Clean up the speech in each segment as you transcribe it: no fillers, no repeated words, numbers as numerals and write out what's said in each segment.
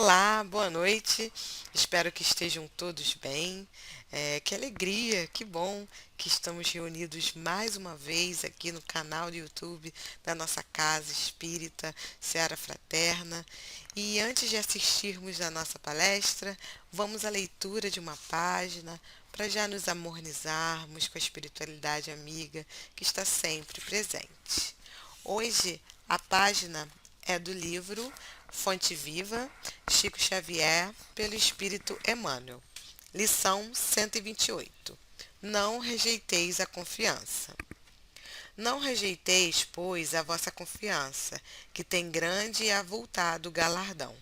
Olá, boa noite. Espero que estejam todos bem. Que alegria, que bom que estamos reunidos mais uma vez aqui no canal do YouTube da nossa Casa Espírita Seara Fraterna. E antes de assistirmos à nossa palestra, vamos à leitura de uma página para já nos harmonizarmos com a espiritualidade amiga que está sempre presente. Hoje a página é do livro Fonte Viva, Chico Xavier, pelo Espírito Emmanuel. Lição 128. Não rejeiteis a confiança. Não rejeiteis, pois, a vossa confiança, que tem grande e avultado galardão.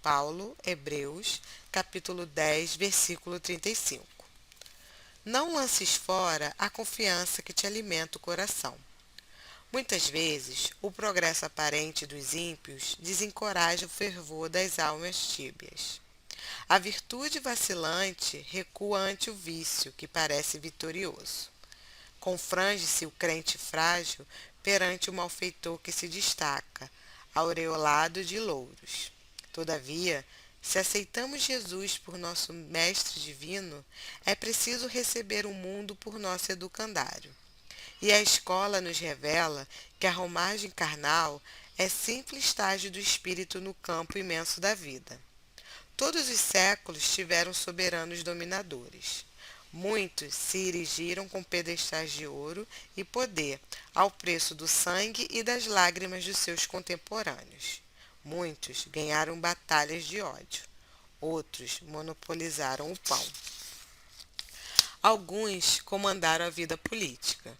Paulo, Hebreus, capítulo 10, versículo 35. Não lances fora a confiança que te alimenta o coração. Muitas vezes, o progresso aparente dos ímpios desencoraja o fervor das almas tíbias. A virtude vacilante recua ante o vício que parece vitorioso. Confrange-se o crente frágil perante o malfeitor que se destaca, aureolado de louros. Todavia, se aceitamos Jesus por nosso Mestre Divino, é preciso receber o mundo por nosso educandário. E a escola nos revela que a romagem carnal é simples estágio do espírito no campo imenso da vida. Todos os séculos tiveram soberanos dominadores. Muitos se erigiram com pedestais de ouro e poder, ao preço do sangue e das lágrimas dos seus contemporâneos. Muitos ganharam batalhas de ódio. Outros monopolizaram o pão. Alguns comandaram a vida política.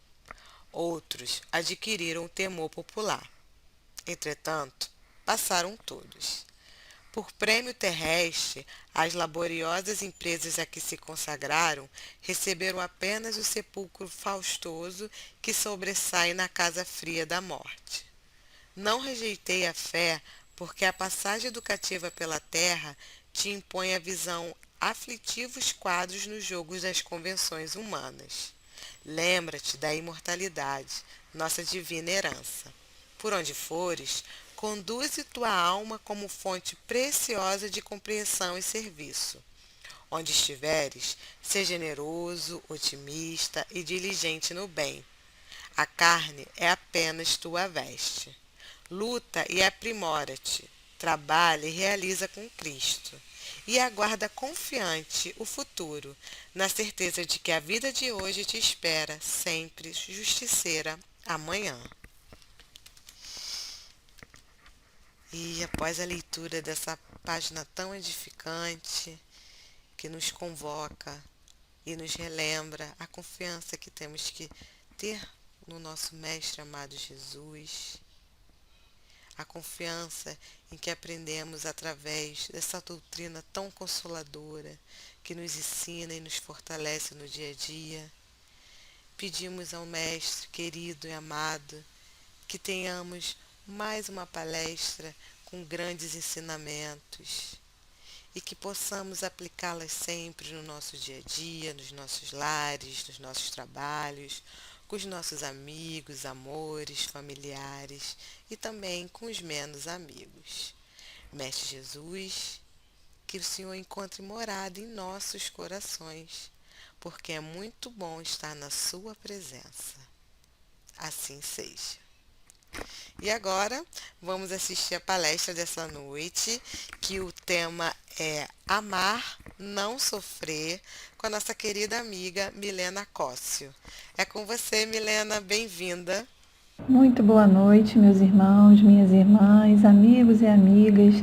Outros adquiriram o temor popular. Entretanto, passaram todos. Por prêmio terrestre, as laboriosas empresas a que se consagraram receberam apenas o sepulcro faustoso que sobressai na casa fria da morte. Não rejeitei a fé, porque a passagem educativa pela terra te impõe a visão aflitivos quadros nos jogos das convenções humanas. Lembra-te da imortalidade, nossa divina herança. Por onde fores, conduze tua alma como fonte preciosa de compreensão e serviço. Onde estiveres, seja generoso, otimista e diligente no bem. A carne é apenas tua veste. Luta e aprimora-te. Trabalha e realiza com Cristo. E aguarda confiante o futuro, na certeza de que a vida de hoje te espera sempre justiceira amanhã. E após a leitura dessa página tão edificante, que nos convoca e nos relembra a confiança que temos que ter no nosso Mestre amado Jesus, a confiança em que aprendemos através dessa doutrina tão consoladora que nos ensina e nos fortalece no dia a dia. Pedimos ao Mestre querido e amado que tenhamos mais uma palestra com grandes ensinamentos e que possamos aplicá-las sempre no nosso dia a dia, nos nossos lares, nos nossos trabalhos, com os nossos amigos, amores, familiares e também com os menos amigos. Mestre Jesus, que o Senhor encontre morada em nossos corações, porque é muito bom estar na sua presença. Assim seja. E agora vamos assistir a palestra dessa noite, que o tema é Amar, Não Sofrer, com a nossa querida amiga Milena Cóssio. É com você, Milena, bem-vinda. Muito boa noite, meus irmãos, minhas irmãs, amigos e amigas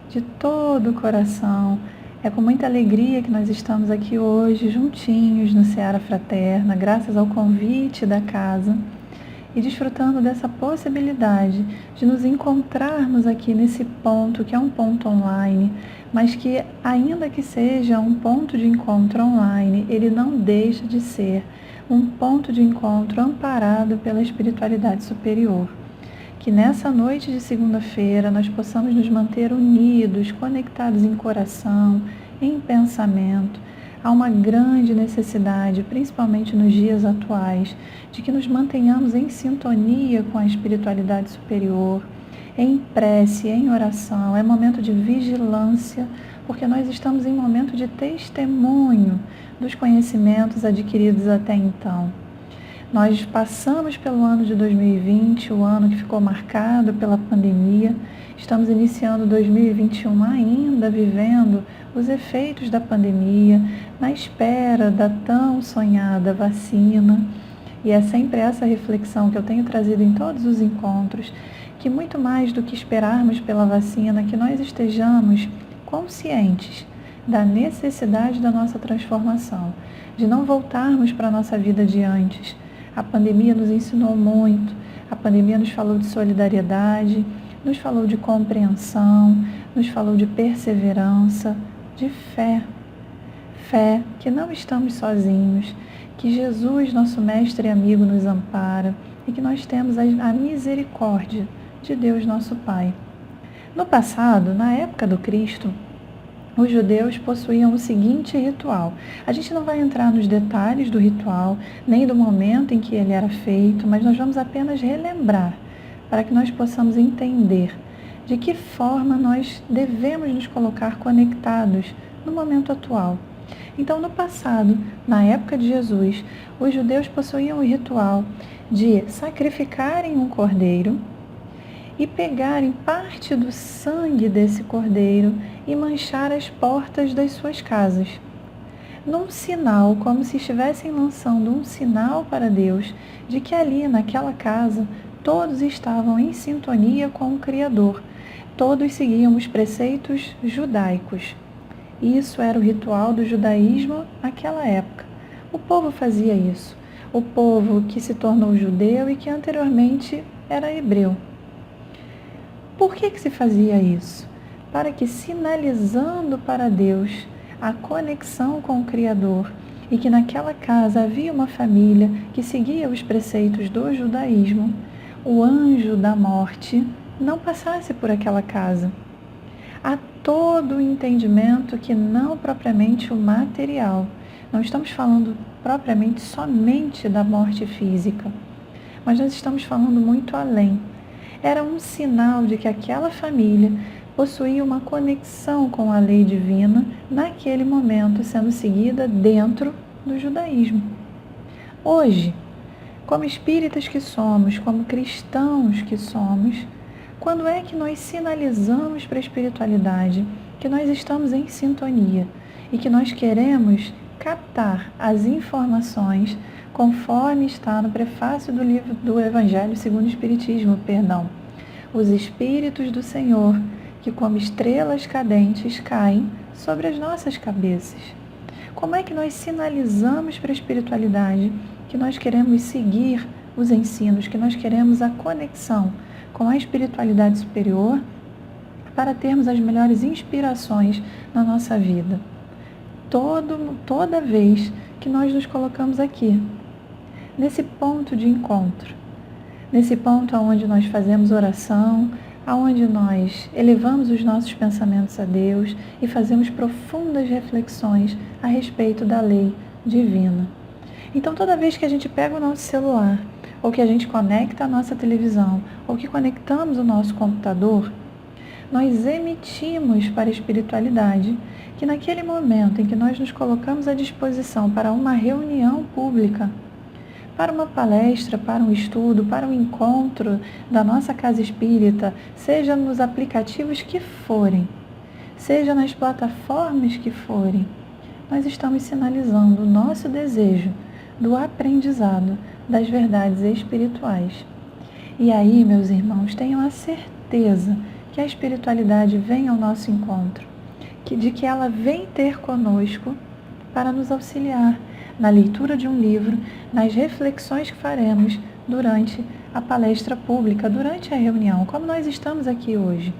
de todo o coração. É com muita alegria que nós estamos aqui hoje, juntinhos no Seara Fraterna, graças ao convite da casa e desfrutando dessa possibilidade de nos encontrarmos aqui nesse ponto, que é um ponto online, mas que, ainda que seja um ponto de encontro online, ele não deixa de ser um ponto de encontro amparado pela espiritualidade superior. Que nessa noite de segunda-feira nós possamos nos manter unidos, conectados em coração, em pensamento. Há uma grande necessidade, principalmente nos dias atuais, de que nos mantenhamos em sintonia com a espiritualidade superior, em prece, em oração, é momento de vigilância, porque nós estamos em momento de testemunho dos conhecimentos adquiridos até então. Nós passamos pelo ano de 2020, o ano que ficou marcado pela pandemia. Estamos iniciando 2021 ainda vivendo os efeitos da pandemia, na espera da tão sonhada vacina. E é sempre essa reflexão que eu tenho trazido em todos os encontros, que muito mais do que esperarmos pela vacina, que nós estejamos conscientes da necessidade da nossa transformação, de não voltarmos para a nossa vida de antes. A pandemia nos ensinou muito, a pandemia nos falou de solidariedade, nos falou de compreensão, nos falou de perseverança, de fé. Fé que não estamos sozinhos, que Jesus, nosso mestre e amigo, nos ampara e que nós temos a misericórdia de Deus, nosso Pai. No passado, na época do Cristo, os judeus possuíam o seguinte ritual. A gente não vai entrar nos detalhes do ritual, nem do momento em que ele era feito, mas nós vamos apenas relembrar, para que nós possamos entender de que forma nós devemos nos colocar conectados no momento atual. Então, no passado, na época de Jesus, os judeus possuíam o ritual de sacrificarem um cordeiro e pegarem parte do sangue desse cordeiro e manchar as portas das suas casas. Num sinal, como se estivessem lançando um sinal para Deus de que ali, naquela casa, todos estavam em sintonia com o Criador. Todos seguiam os preceitos judaicos. Isso era o ritual do judaísmo naquela época. O povo fazia isso. O povo que se tornou judeu e que anteriormente era hebreu. Por que se fazia isso? Para que, sinalizando para Deus a conexão com o Criador e que naquela casa havia uma família que seguia os preceitos do judaísmo, o anjo da morte não passasse por aquela casa. Há todo o entendimento que não propriamente o material. Não estamos falando propriamente somente da morte física, mas nós estamos falando muito além. Era um sinal de que aquela família possuía uma conexão com a lei divina naquele momento, sendo seguida dentro do judaísmo. Hoje, como espíritas que somos, como cristãos que somos, quando é que nós sinalizamos para a espiritualidade que nós estamos em sintonia e que nós queremos captar as informações conforme está no prefácio do livro do Evangelho segundo o Espiritismo, os Espíritos do Senhor, que como estrelas cadentes caem sobre as nossas cabeças. Como é que nós sinalizamos para a espiritualidade que nós queremos seguir os ensinos, que nós queremos a conexão com a espiritualidade superior para termos as melhores inspirações na nossa vida? Toda vez que nós nos colocamos aqui, nesse ponto de encontro, nesse ponto onde nós fazemos oração, onde nós elevamos os nossos pensamentos a Deus e fazemos profundas reflexões a respeito da lei divina. Então, toda vez que a gente pega o nosso celular, ou que a gente conecta a nossa televisão, ou que conectamos o nosso computador, nós emitimos para a espiritualidade que naquele momento em que nós nos colocamos à disposição para uma reunião pública, para uma palestra, para um estudo, para um encontro da nossa casa espírita, seja nos aplicativos que forem, seja nas plataformas que forem, nós estamos sinalizando o nosso desejo do aprendizado das verdades espirituais. E aí, meus irmãos, tenham a certeza que a espiritualidade vem ao nosso encontro, de que ela vem ter conosco para nos auxiliar na leitura de um livro, nas reflexões que faremos durante a palestra pública, durante a reunião, como nós estamos aqui hoje.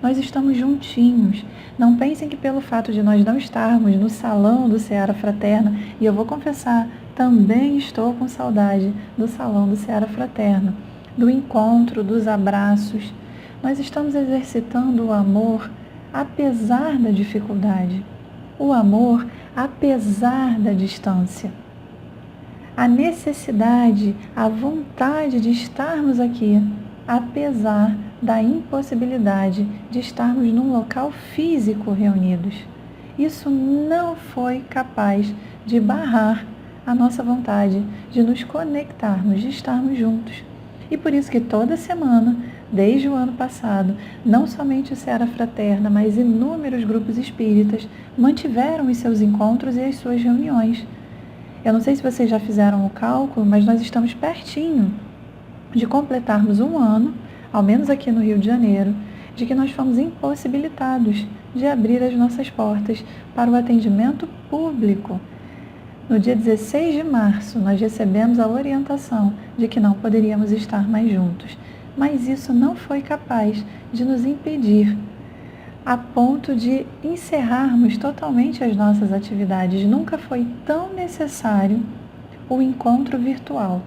Nós estamos juntinhos. Não pensem que pelo fato de nós não estarmos no salão do Seara Fraterna, e eu vou confessar, também estou com saudade do salão do Seara Fraterno, do encontro, dos abraços. Nós estamos exercitando o amor apesar da dificuldade, o amor apesar da distância. A necessidade, a vontade de estarmos aqui, apesar da impossibilidade de estarmos num local físico reunidos. Isso não foi capaz de barrar a nossa vontade de nos conectarmos, de estarmos juntos. E por isso que toda semana, desde o ano passado, não somente o Seara Fraterna, mas inúmeros grupos espíritas mantiveram os seus encontros e as suas reuniões. Eu não sei se vocês já fizeram o cálculo, mas nós estamos pertinho de completarmos um ano, ao menos aqui no Rio de Janeiro, de que nós fomos impossibilitados de abrir as nossas portas para o atendimento público. No dia 16 de março, nós recebemos a orientação de que não poderíamos estar mais juntos, mas isso não foi capaz de nos impedir a ponto de encerrarmos totalmente as nossas atividades. Nunca foi tão necessário o encontro virtual.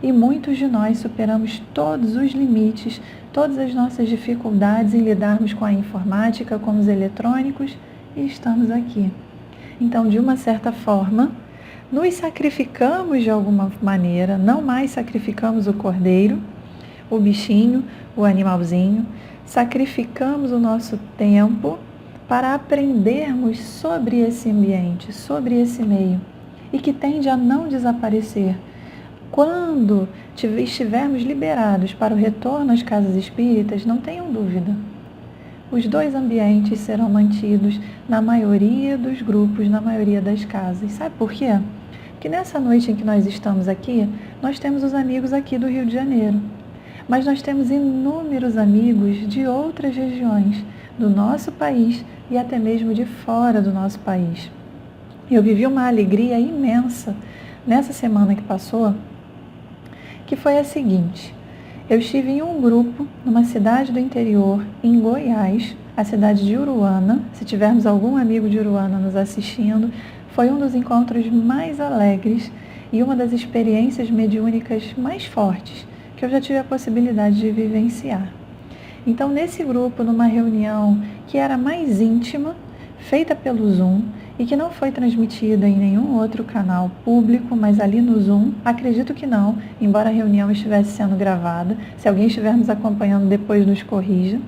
E muitos de nós superamos todos os limites, todas as nossas dificuldades em lidarmos com a informática, com os eletrônicos, e estamos aqui. Então, de uma certa forma, nos sacrificamos de alguma maneira, não mais sacrificamos o cordeiro, o bichinho, o animalzinho, sacrificamos o nosso tempo para aprendermos sobre esse ambiente, sobre esse meio, e que tende a não desaparecer. Quando estivermos liberados para o retorno às casas espíritas, não tenham dúvida, os dois ambientes serão mantidos na maioria dos grupos, na maioria das casas. Sabe por quê? Porque nessa noite em que nós estamos aqui, nós temos os amigos aqui do Rio de Janeiro, mas nós temos inúmeros amigos de outras regiões do nosso país e até mesmo de fora do nosso país. Eu vivi uma alegria imensa nessa semana que passou, que foi a seguinte: eu estive em um grupo numa cidade do interior, em Goiás, a cidade de Uruana. Se tivermos algum amigo de Uruana nos assistindo, foi um dos encontros mais alegres e uma das experiências mediúnicas mais fortes que eu já tive a possibilidade de vivenciar. Então, nesse grupo, numa reunião que era mais íntima, feita pelo Zoom, e que não foi transmitida em nenhum outro canal público, mas ali no Zoom, acredito que não, embora a reunião estivesse sendo gravada. Se alguém estiver nos acompanhando depois, nos corrija.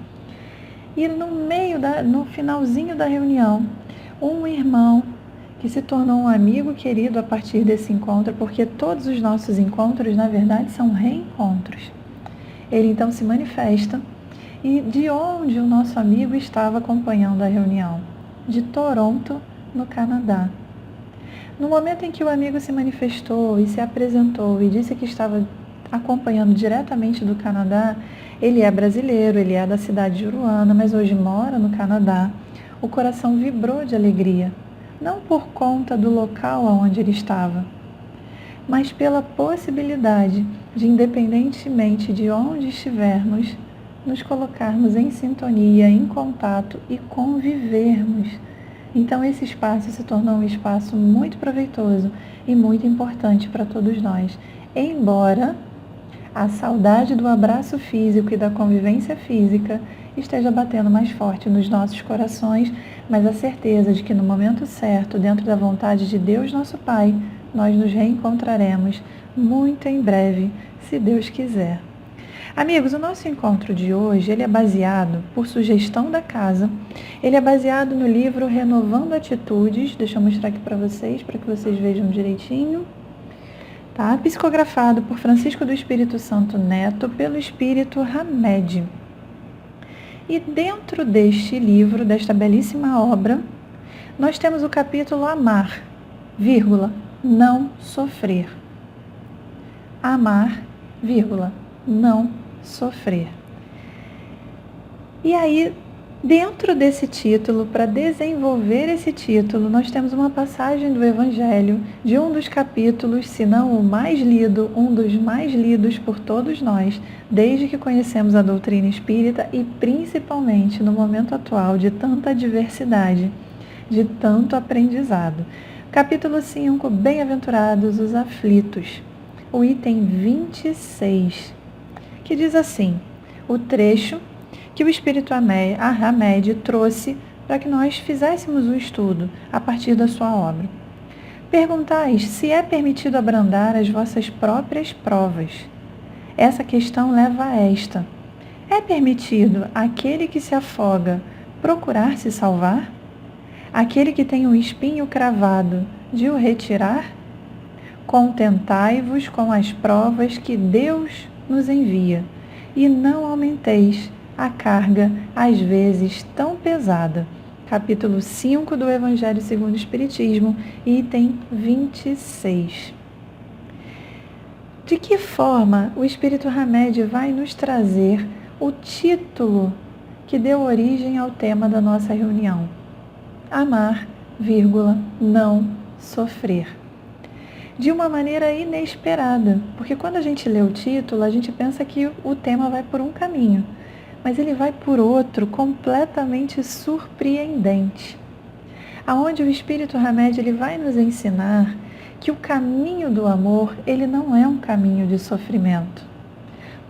E no finalzinho da reunião, um irmão que se tornou um amigo querido a partir desse encontro, porque todos os nossos encontros, na verdade, são reencontros. Ele então se manifesta e de onde o nosso amigo estava acompanhando a reunião? De Toronto, no Canadá. No momento em que o amigo se manifestou e se apresentou e disse que estava acompanhando diretamente do Canadá, ele é brasileiro, ele é da cidade de Uruana, mas hoje mora no Canadá. O coração vibrou de alegria, não por conta do local onde ele estava, mas pela possibilidade de, independentemente de onde estivermos, nos colocarmos em sintonia, em contato e convivermos. Então, esse espaço se tornou um espaço muito proveitoso e muito importante para todos nós. Embora a saudade do abraço físico e da convivência física esteja batendo mais forte nos nossos corações, mas a certeza de que no momento certo, dentro da vontade de Deus, nosso Pai, nós nos reencontraremos muito em breve, se Deus quiser. Amigos, o nosso encontro de hoje, ele é baseado, por sugestão da casa, ele é baseado no livro Renovando Atitudes. Deixa eu mostrar aqui para vocês vejam direitinho. Tá? Psicografado por Francisco do Espírito Santo Neto, pelo Espírito Hamed. E dentro deste livro, desta belíssima obra, nós temos o capítulo Amar, vírgula, não sofrer. Amar, vírgula, não sofrer. E aí, dentro desse título, para desenvolver esse título, nós temos uma passagem do Evangelho de um dos capítulos, se não o mais lido, um dos mais lidos por todos nós, desde que conhecemos a doutrina espírita e principalmente no momento atual de tanta adversidade, de tanto aprendizado. Capítulo 5, Bem-aventurados os aflitos, o item 26, que diz assim, o trecho que o Espírito Hamed trouxe para que nós fizéssemos o estudo a partir da sua obra. Perguntais se é permitido abrandar as vossas próprias provas. Essa questão leva a esta. É permitido àquele que se afoga procurar se salvar? Aquele que tem um espinho cravado, de o retirar? Contentai-vos com as provas que Deus nos envia, e não aumenteis a carga, às vezes tão pesada. Capítulo 5 do Evangelho segundo o Espiritismo, item 26. De que forma o Espírito Hamed vai nos trazer o título que deu origem ao tema da nossa reunião? Amar, não sofrer. De uma maneira inesperada, porque quando a gente lê o título, a gente pensa que o tema vai por um caminho, mas ele vai por outro completamente surpreendente, aonde o Espírito Hamed ele vai nos ensinar que o caminho do amor, ele não é um caminho de sofrimento.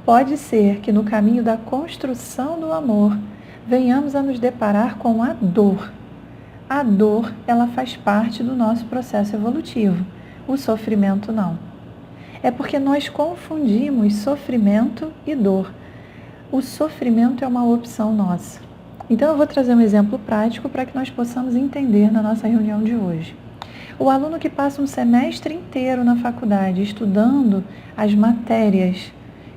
Pode ser que no caminho da construção do amor, venhamos a nos deparar com a dor. A dor, ela faz parte do nosso processo evolutivo. O sofrimento não. É porque nós confundimos sofrimento e dor. O sofrimento é uma opção nossa. Então eu vou trazer um exemplo prático para que nós possamos entender na nossa reunião de hoje. O aluno que passa um semestre inteiro na faculdade estudando as matérias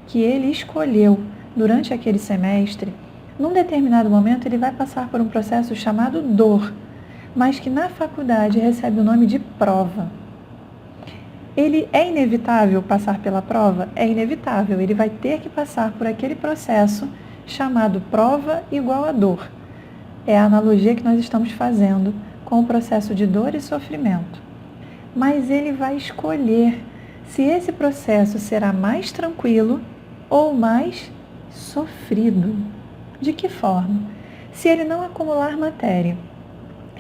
que ele escolheu durante aquele semestre, num determinado momento ele vai passar por um processo chamado dor, mas que na faculdade recebe o nome de prova. Ele é inevitável passar pela prova? É inevitável. Ele vai ter que passar por aquele processo chamado prova igual a dor. É a analogia que nós estamos fazendo com o processo de dor e sofrimento. Mas ele vai escolher se esse processo será mais tranquilo ou mais sofrido. De que forma? Se ele não acumular matéria,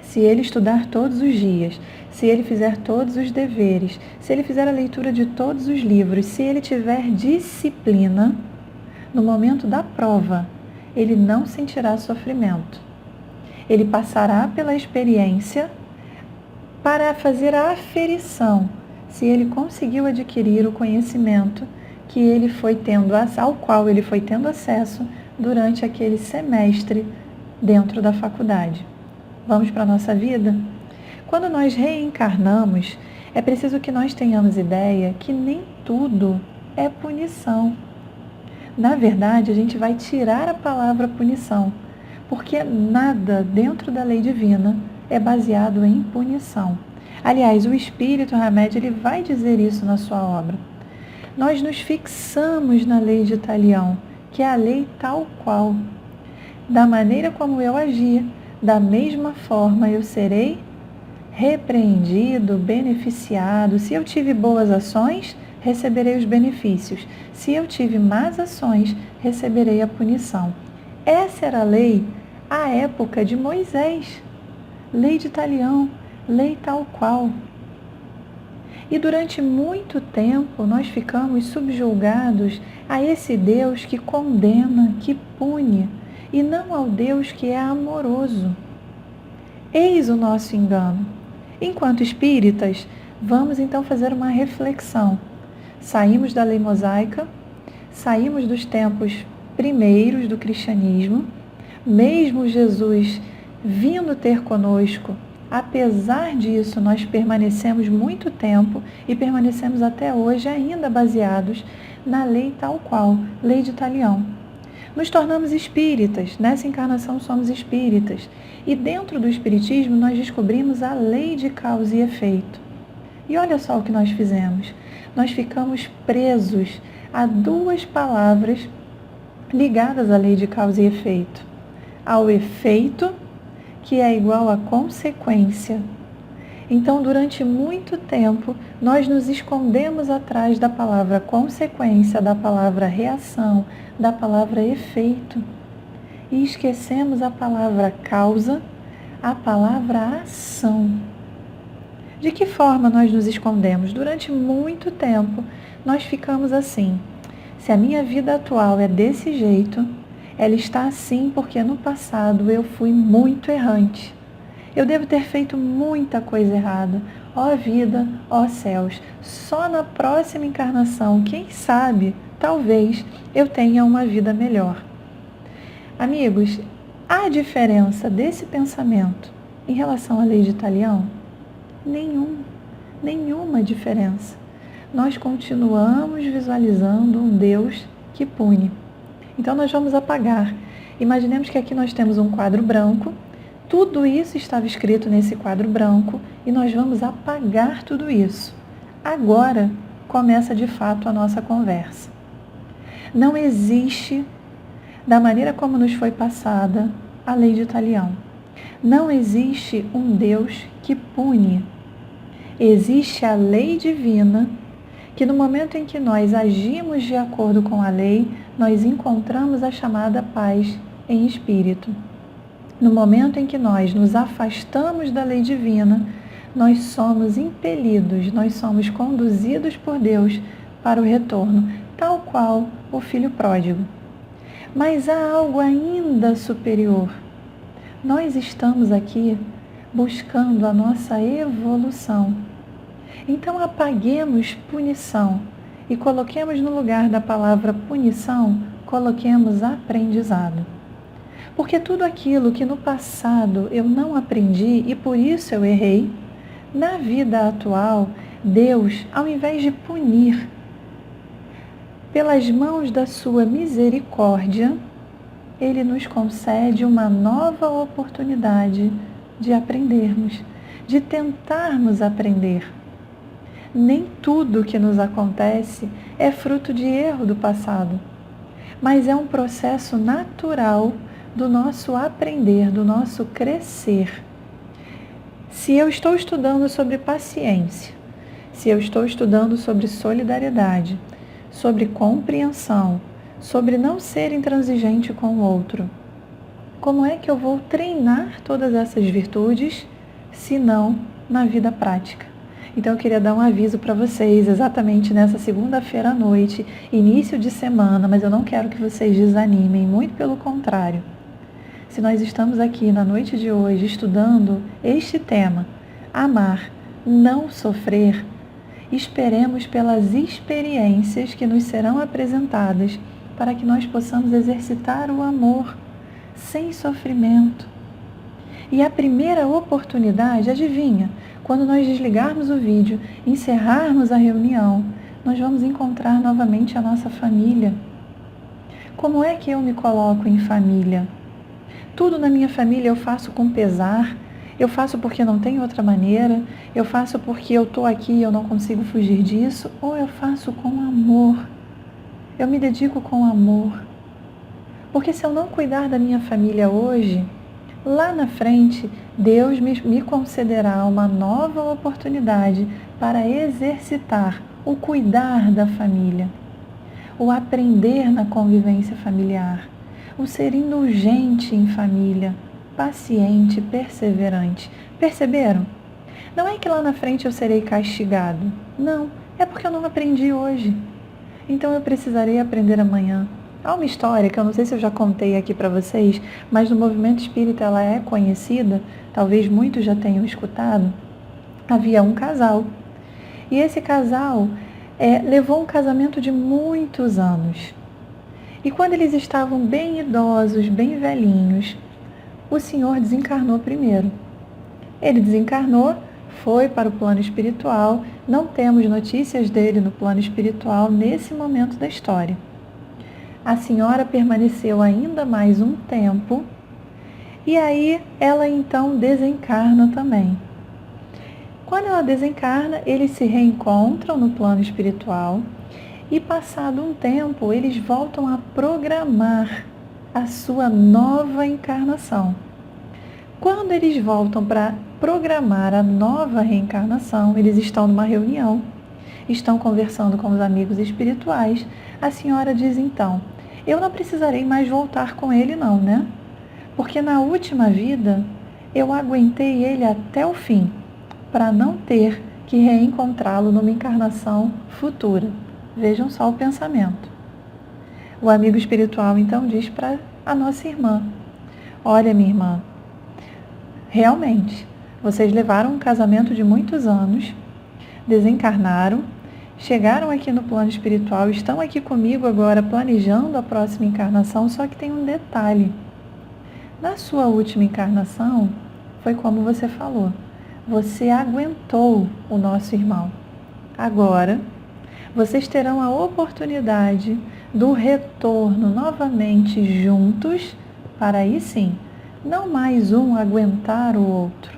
se ele estudar todos os dias, se ele fizer todos os deveres, se ele fizer a leitura de todos os livros, se ele tiver disciplina, no momento da prova, ele não sentirá sofrimento. Ele passará pela experiência para fazer a aferição se ele conseguiu adquirir o conhecimento que ele foi tendo, ao qual ele foi tendo acesso durante aquele semestre dentro da faculdade. Vamos para a nossa vida? Quando nós reencarnamos, é preciso que nós tenhamos ideia que nem tudo é punição. Na verdade, a gente vai tirar a palavra punição, porque nada dentro da lei divina é baseado em punição. Aliás, o Espírito Hamed ele vai dizer isso na sua obra. Nós nos fixamos na lei de Talião, que é a lei tal qual. Da maneira como eu agir, da mesma forma eu serei repreendido, beneficiado. Se eu tive boas ações, receberei os benefícios. Se eu tive más ações, receberei a punição. Essa era a lei à época de Moisés. Lei de Talião, lei tal qual. E durante muito tempo nós ficamos subjugados a esse Deus que condena, que pune, e não ao Deus que é amoroso. Eis o nosso engano. Enquanto espíritas, vamos então fazer uma reflexão. Saímos da lei mosaica, saímos dos tempos primeiros do cristianismo, mesmo Jesus vindo ter conosco, apesar disso, nós permanecemos muito tempo e permanecemos até hoje ainda baseados na lei tal qual, lei de Talião. Nos tornamos espíritas, nessa encarnação somos espíritas. E dentro do espiritismo nós descobrimos a lei de causa e efeito. E olha só o que nós fizemos. Nós ficamos presos a duas palavras ligadas à lei de causa e efeito. Ao efeito, que é igual à consequência. Então, durante muito tempo, nós nos escondemos atrás da palavra consequência, da palavra reação, da palavra efeito. E esquecemos a palavra causa, a palavra ação. De que forma nós nos escondemos? Durante muito tempo, nós ficamos assim. Se a minha vida atual é desse jeito, ela está assim porque no passado eu fui muito errante. Eu devo ter feito muita coisa errada. Ó vida, ó céus, só na próxima encarnação, quem sabe, talvez, eu tenha uma vida melhor. Amigos, há diferença desse pensamento em relação à lei de Talião? Nenhuma diferença. Nós continuamos visualizando um Deus que pune. Então nós vamos apagar. Imaginemos que aqui nós temos um quadro branco, tudo isso estava escrito nesse quadro branco e nós vamos apagar tudo isso. Agora começa de fato a nossa conversa. Não existe, da maneira como nos foi passada, a lei de Talião. Não existe um Deus que pune. Existe a lei divina, que no momento em que nós agimos de acordo com a lei, nós encontramos a chamada paz em espírito. No momento em que nós nos afastamos da lei divina, nós somos impelidos, nós somos conduzidos por Deus para o retorno, tal qual o filho pródigo. Mas há algo ainda superior. Nós estamos aqui buscando a nossa evolução. Então apaguemos punição e coloquemos no lugar da palavra punição, coloquemos aprendizado. Porque tudo aquilo que no passado eu não aprendi e por isso eu errei, na vida atual, Deus, ao invés de punir, pelas mãos da sua misericórdia, Ele nos concede uma nova oportunidade de aprendermos, de tentarmos aprender. Nem tudo que nos acontece é fruto de erro do passado, mas é um processo natural do nosso aprender, do nosso crescer. Se eu estou estudando sobre paciência, se eu estou estudando sobre solidariedade, sobre compreensão, sobre não ser intransigente com o outro, como é que eu vou treinar todas essas virtudes, se não na vida prática? Então eu queria dar um aviso para vocês, exatamente nessa segunda-feira à noite, início de semana, mas eu não quero que vocês desanimem, muito pelo contrário. Se nós estamos aqui na noite de hoje estudando este tema, amar, não sofrer, esperemos pelas experiências que nos serão apresentadas para que nós possamos exercitar o amor sem sofrimento. E a primeira oportunidade, adivinha, quando nós desligarmos o vídeo, encerrarmos a reunião, nós vamos encontrar novamente a nossa família. Como é que eu me coloco em família? Tudo na minha família eu faço com pesar, eu faço porque não tem outra maneira, eu faço porque eu estou aqui e eu não consigo fugir disso, ou eu faço com amor, eu me dedico com amor. Porque se eu não cuidar da minha família hoje, lá na frente, Deus me concederá uma nova oportunidade para exercitar o cuidar da família, o aprender na convivência familiar, o ser indulgente em família, paciente, perseverante. Perceberam? Não é que lá na frente eu serei castigado. Não, é porque eu não aprendi hoje. Então eu precisarei aprender amanhã. Há uma história que eu não sei se eu já contei aqui para vocês, mas no movimento espírita ela é conhecida, talvez muitos já tenham escutado. Havia um casal. E esse casal levou um casamento de muitos anos. E quando eles estavam bem idosos, bem velhinhos, o Senhor desencarnou primeiro. Ele desencarnou, foi para o plano espiritual, não temos notícias dele no plano espiritual nesse momento da história. A senhora permaneceu ainda mais um tempo e aí ela então desencarna também. Quando ela desencarna, eles se reencontram no plano espiritual e passado um tempo eles voltam a programar a sua nova encarnação. Quando eles voltam para programar a nova reencarnação, eles estão numa reunião, estão conversando com os amigos espirituais. A senhora diz então, eu não precisarei mais voltar com ele não, né? Porque na última vida eu aguentei ele até o fim, para não ter que reencontrá-lo numa encarnação futura. Vejam só o pensamento. O amigo espiritual então diz para a nossa irmã, olha minha irmã, realmente, vocês levaram um casamento de muitos anos, desencarnaram, chegaram aqui no plano espiritual, estão aqui comigo agora planejando a próxima encarnação, só que tem um detalhe. Na sua última encarnação, foi como você falou, você aguentou o nosso irmão. Agora, vocês terão a oportunidade do retorno novamente juntos, para aí sim, não mais um aguentar o outro,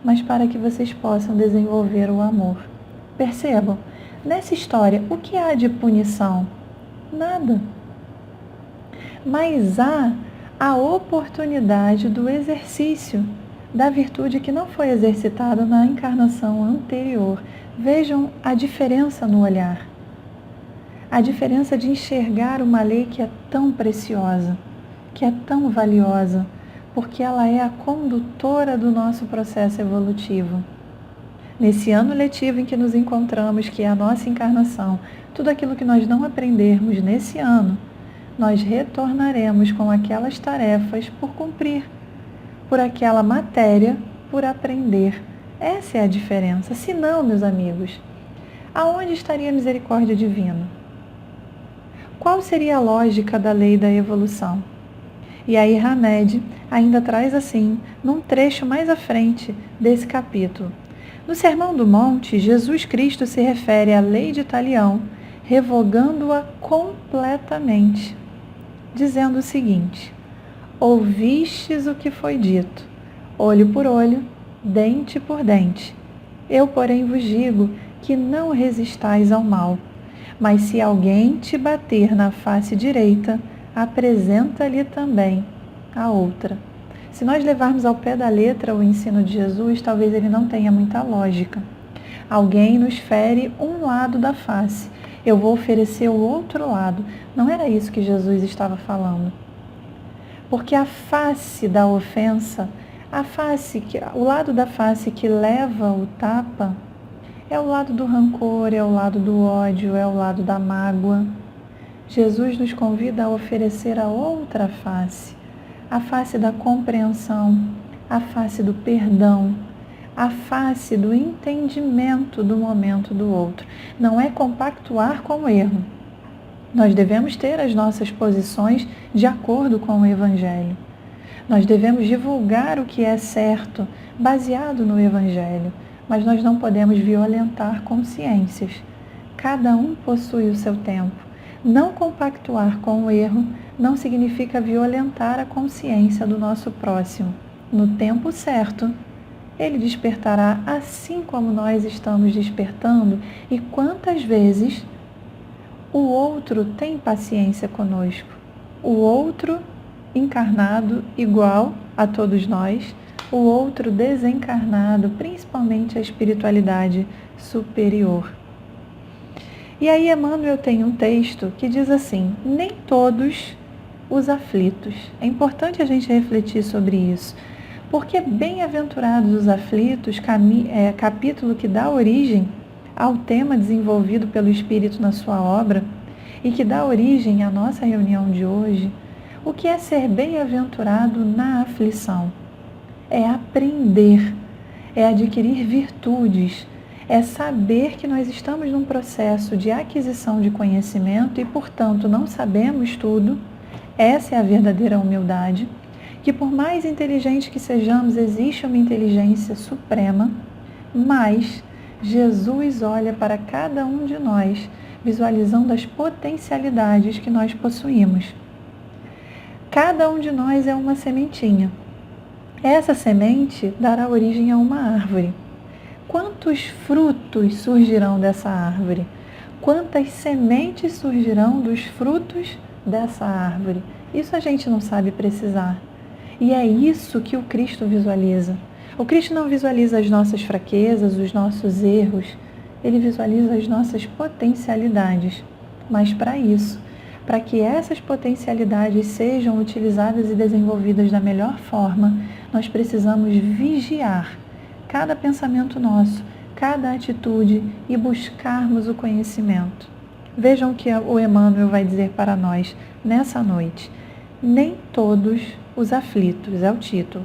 mas para que vocês possam desenvolver o amor. Percebam, nessa história, o que há de punição? Nada. Mas há a oportunidade do exercício da virtude que não foi exercitada na encarnação anterior. Vejam a diferença no olhar. A diferença de enxergar uma lei que é tão preciosa, que é tão valiosa, porque ela é a condutora do nosso processo evolutivo. Nesse ano letivo em que nos encontramos, que é a nossa encarnação, tudo aquilo que nós não aprendermos nesse ano, nós retornaremos com aquelas tarefas por cumprir, por aquela matéria por aprender. Essa é a diferença. Se não, meus amigos, aonde estaria a misericórdia divina? Qual seria a lógica da lei da evolução? E aí Hamed ainda traz assim, num trecho mais à frente desse capítulo. No Sermão do Monte, Jesus Cristo se refere à lei de Talião, revogando-a completamente, dizendo o seguinte: ouvistes o que foi dito, olho por olho, dente por dente. Eu, porém, vos digo que não resistais ao mal, mas se alguém te bater na face direita, apresenta-lhe também a outra. Se nós levarmos ao pé da letra o ensino de Jesus, talvez ele não tenha muita lógica. Alguém nos fere um lado da face, eu vou oferecer o outro lado. Não era isso que Jesus estava falando. Porque a face da ofensa, o lado da face que leva o tapa, é o lado do rancor, é o lado do ódio, é o lado da mágoa. Jesus nos convida a oferecer a outra face, a face da compreensão, a face do perdão, a face do entendimento do momento do outro. Não é compactuar com o erro. Nós devemos ter as nossas posições de acordo com o Evangelho. Nós devemos divulgar o que é certo, baseado no Evangelho, mas nós não podemos violentar consciências. Cada um possui o seu tempo. Não compactuar com o erro não significa violentar a consciência do nosso próximo. No tempo certo, ele despertará assim como nós estamos despertando, e quantas vezes o outro tem paciência conosco. O outro encarnado igual a todos nós, o outro desencarnado, principalmente a espiritualidade superior. E aí Emmanuel tem um texto que diz assim: nem todos os aflitos. É importante a gente refletir sobre isso, porque bem-aventurados os aflitos, capítulo que dá origem ao tema desenvolvido pelo Espírito na sua obra e que dá origem à nossa reunião de hoje. O que é ser bem-aventurado na aflição? É aprender, é adquirir virtudes, é saber que nós estamos num processo de aquisição de conhecimento e, portanto, não sabemos tudo. Essa é a verdadeira humildade, que por mais inteligente que sejamos, existe uma inteligência suprema, mas Jesus olha para cada um de nós, visualizando as potencialidades que nós possuímos. Cada um de nós é uma sementinha. Essa semente dará origem a uma árvore. Quantos frutos surgirão dessa árvore? Quantas sementes surgirão dos frutos dessa árvore? Isso a gente não sabe precisar. E é isso que o Cristo visualiza. O Cristo não visualiza as nossas fraquezas, os nossos erros. Ele visualiza as nossas potencialidades. Mas para isso, para que essas potencialidades sejam utilizadas e desenvolvidas da melhor forma, nós precisamos vigiar cada pensamento nosso, cada atitude e buscarmos o conhecimento. Vejam o que o Emmanuel vai dizer para nós nessa noite. Nem todos os aflitos, é o título.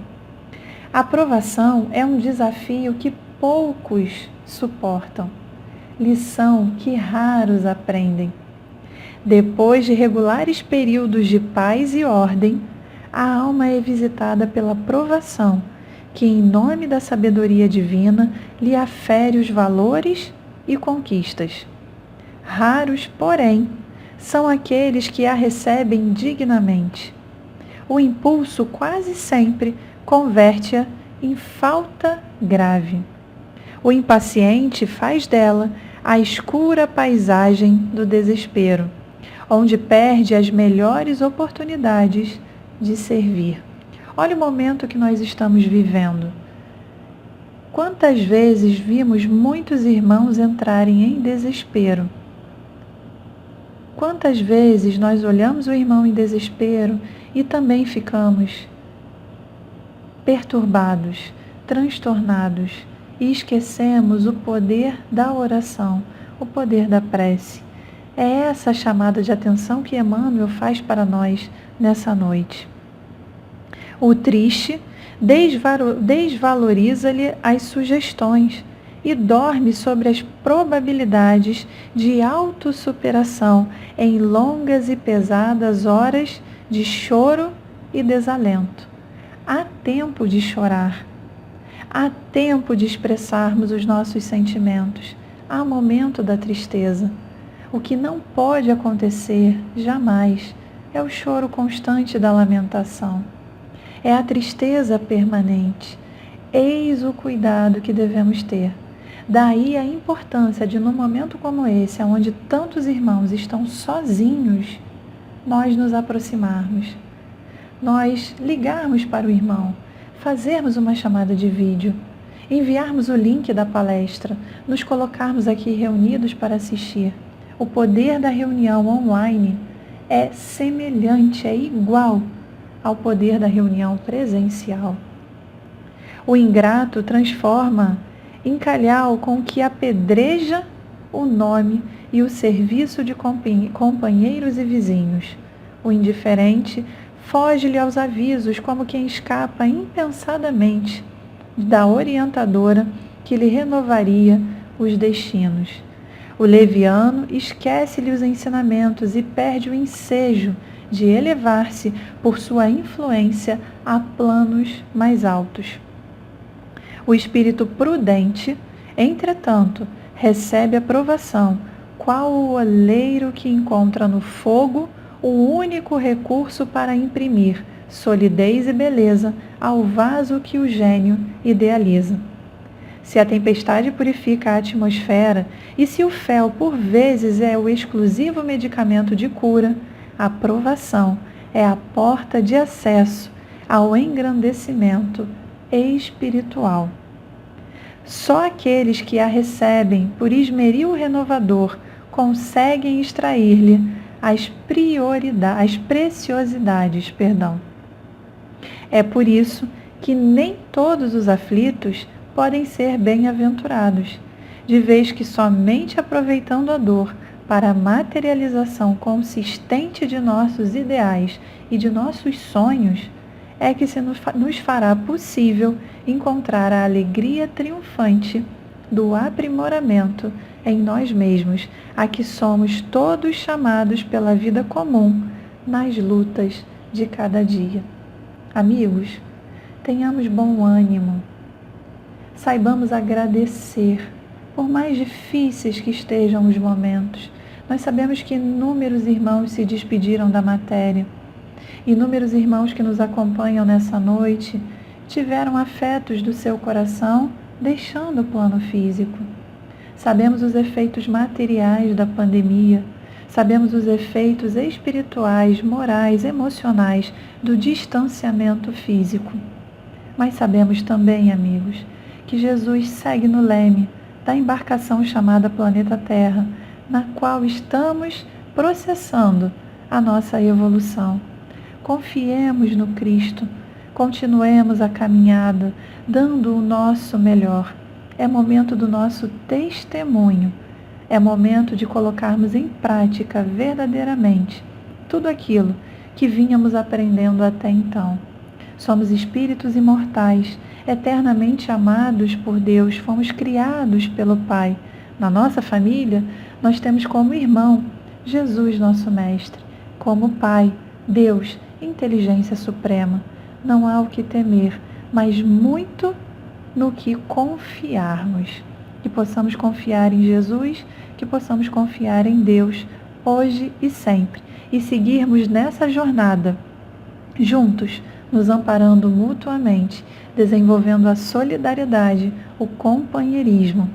A provação é um desafio que poucos suportam, lição que raros aprendem. Depois de regulares períodos de paz e ordem, a alma é visitada pela provação, que em nome da sabedoria divina lhe afere os valores e conquistas. Raros, porém, são aqueles que a recebem dignamente. O impulso quase sempre converte-a em falta grave. O impaciente faz dela a escura paisagem do desespero, onde perde as melhores oportunidades de servir. Olha o momento que nós estamos vivendo. Quantas vezes vimos muitos irmãos entrarem em desespero? Quantas vezes nós olhamos o irmão em desespero e também ficamos perturbados, transtornados e esquecemos o poder da oração, o poder da prece. É essa chamada de atenção que Emmanuel faz para nós nessa noite. O triste desvaloriza-lhe as sugestões e dorme sobre as probabilidades de autossuperação em longas e pesadas horas de choro e desalento. Há tempo de chorar, há tempo de expressarmos os nossos sentimentos, há momento da tristeza. O que não pode acontecer jamais é o choro constante da lamentação. É a tristeza permanente. Eis o cuidado que devemos ter. Daí a importância de, num momento como esse, onde tantos irmãos estão sozinhos, nós nos aproximarmos, nós ligarmos para o irmão, fazermos uma chamada de vídeo, enviarmos o link da palestra, nos colocarmos aqui reunidos para assistir. O poder da reunião online é semelhante, é igual ao poder da reunião presencial. O ingrato transforma em calhau com que apedreja o nome e o serviço de companheiros e vizinhos. O indiferente foge-lhe aos avisos como quem escapa impensadamente da orientadora que lhe renovaria os destinos. O leviano esquece-lhe os ensinamentos e perde o ensejo de elevar-se por sua influência a planos mais altos. O espírito prudente, entretanto, recebe a provação, qual o oleiro que encontra no fogo o único recurso para imprimir solidez e beleza ao vaso que o gênio idealiza. Se a tempestade purifica a atmosfera e se o fel por vezes é o exclusivo medicamento de cura, a provação é a porta de acesso ao engrandecimento espiritual. Só aqueles que a recebem por esmeril renovador conseguem extrair-lhe as preciosidades. É por isso que nem todos os aflitos podem ser bem-aventurados, de vez que somente aproveitando a dor para a materialização consistente de nossos ideais e de nossos sonhos, é que se nos fará possível encontrar a alegria triunfante do aprimoramento em nós mesmos, a que somos todos chamados pela vida comum nas lutas de cada dia. Amigos, tenhamos bom ânimo, saibamos agradecer, por mais difíceis que estejam os momentos. Nós sabemos que inúmeros irmãos se despediram da matéria. Inúmeros irmãos que nos acompanham nessa noite tiveram afetos do seu coração deixando o plano físico. Sabemos os efeitos materiais da pandemia, sabemos os efeitos espirituais, morais, emocionais do distanciamento físico. Mas sabemos também, amigos, que Jesus segue no leme da embarcação chamada Planeta Terra, na qual estamos processando a nossa evolução. Confiemos no Cristo, continuemos a caminhada, dando o nosso melhor. É momento do nosso testemunho, é momento de colocarmos em prática verdadeiramente tudo aquilo que vínhamos aprendendo até então. Somos espíritos imortais, eternamente amados por Deus, fomos criados pelo Pai. Na nossa família, nós temos como irmão Jesus, nosso Mestre, como Pai, Deus, inteligência suprema. Não há o que temer, mas muito no que confiarmos. Que possamos confiar em Jesus, que possamos confiar em Deus, hoje e sempre, e seguirmos nessa jornada, juntos, nos amparando mutuamente, desenvolvendo a solidariedade, o companheirismo,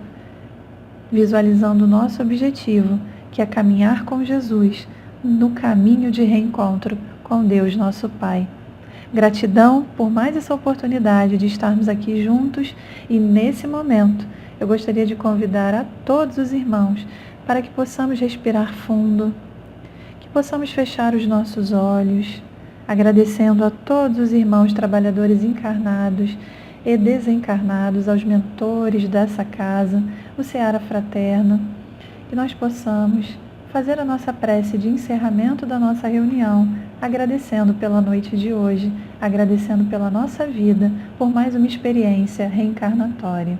visualizando o nosso objetivo, que é caminhar com Jesus no caminho de reencontro com Deus nosso Pai. Gratidão por mais essa oportunidade de estarmos aqui juntos e nesse momento eu gostaria de convidar a todos os irmãos para que possamos respirar fundo, que possamos fechar os nossos olhos, agradecendo a todos os irmãos trabalhadores encarnados e desencarnados, aos mentores dessa casa, o Seara Fraterno, que nós possamos fazer a nossa prece de encerramento da nossa reunião, agradecendo pela noite de hoje, agradecendo pela nossa vida, por mais uma experiência reencarnatória.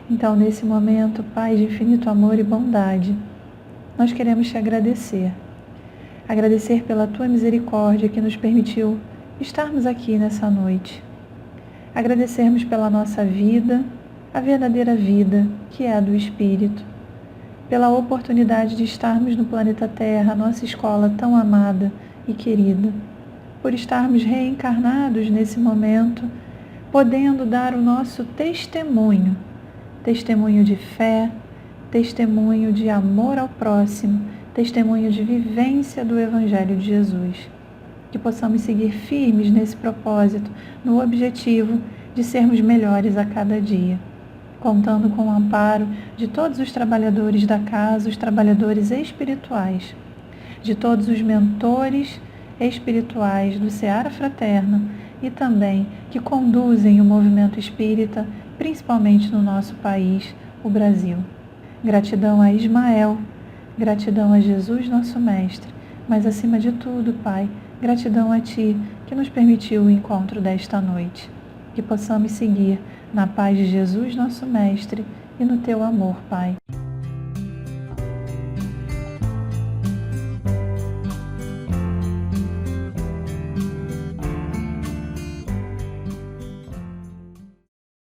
Então, nesse momento, Pai de infinito amor e bondade, nós queremos te agradecer. Agradecer pela tua misericórdia que nos permitiu estarmos aqui nessa noite. Agradecermos pela nossa vida, a verdadeira vida, que é a do Espírito. Pela oportunidade de estarmos no planeta Terra, nossa escola tão amada e querida. Por estarmos reencarnados nesse momento, podendo dar o nosso testemunho. Testemunho de fé, testemunho de amor ao próximo, testemunho de vivência do Evangelho de Jesus. Que possamos seguir firmes nesse propósito, no objetivo de sermos melhores a cada dia, contando com o amparo de todos os trabalhadores da casa, os trabalhadores espirituais, de todos os mentores espirituais do Seara Fraterno e também que conduzem o movimento espírita, principalmente no nosso país, o Brasil. Gratidão a Ismael, gratidão a Jesus, nosso Mestre, mas acima de tudo, Pai, gratidão a Ti, que nos permitiu o encontro desta noite. Que possamos seguir na paz de Jesus, nosso Mestre, e no Teu amor, Pai.